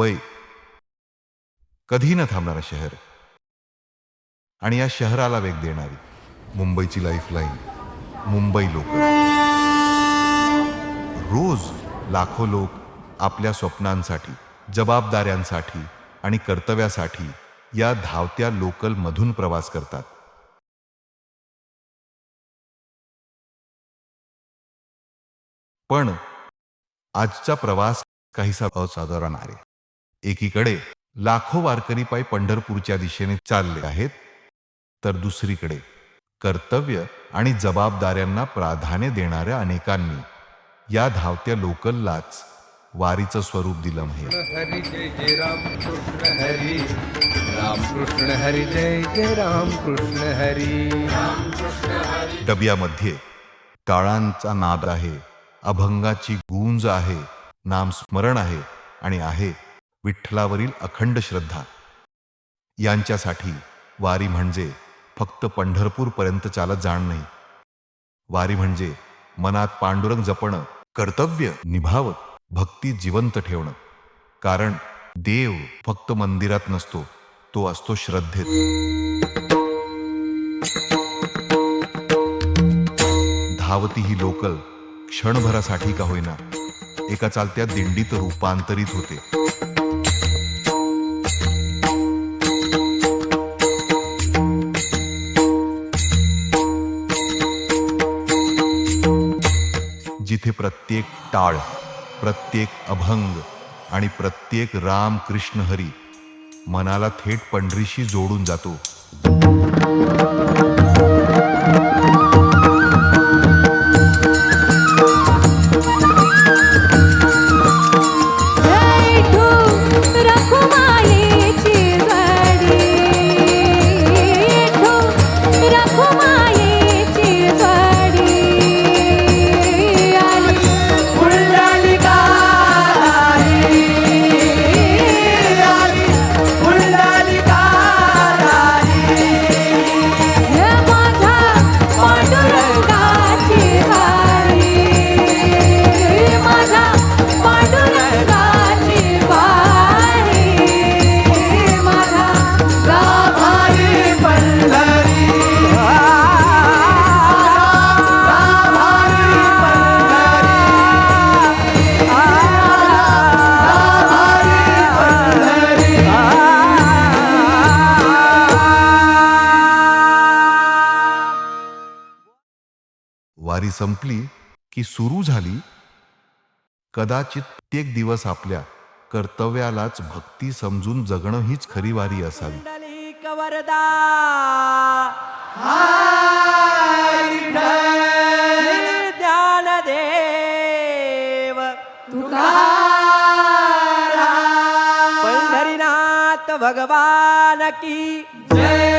मुंबई कधी न थांबणारं शहर आणि या शहराला वेग देणारी मुंबईची लाईफलाईन मुंबई लोकल. रोज लाखो लोक आपल्या स्वप्नांसाठी, जबाबदाऱ्यांसाठी आणि कर्तव्यासाठी या धावत्या लोकल मधून प्रवास करतात. पण आजचा प्रवास काहीसा असाधारण आहे. एकीकडे लाखो वारकरी पायी पंढरपूरच्या दिशेने चालले आहेत, तर दुसरीकडे कर्तव्य आणि जबाबदाऱ्यांना प्राधान्य देणाऱ्या अनेकांनी या धावत्या लोकललाच वारीचं स्वरूप दिलं आहे. हरी जय जय राम कृष्ण हरी, राम कृष्ण हरी जय जय राम कृष्ण हरी. डबियामध्ये टाळांचा नाद आहे, अभंगाची गूंज आहे, नामस्मरण आहे आणि आहे विठ्ठलावरील अखंड श्रद्धा. यांच्यासाठी वारी म्हणजे फक्त पंढरपूरपर्यंत चालत जाणं नाही. वारी म्हणजे मनात पांडुरंग जपणं, कर्तव्य निभावत भक्ती जिवंत ठेवणं. कारण देव फक्त मंदिरात नसतो, तो असतो श्रद्धेत. धावती ही लोकल क्षणभरासाठी का होईना एका चालत्या दिंडीत रूपांतरित होते. जिथे प्रत्येक टाळ, प्रत्येक अभंग आणि प्रत्येक राम कृष्ण हरी मनाला थेट पंढरीशी जोडून जातो. वारी संपली की सुरू झाली. कदाचित प्रत्येक दिवस आपल्या कर्तव्यालाच भक्ती समजून जगणं हीच खरी वारी असावी. ज्ञानदेव तुकाराम पंढरीनाथ भगवान की जय.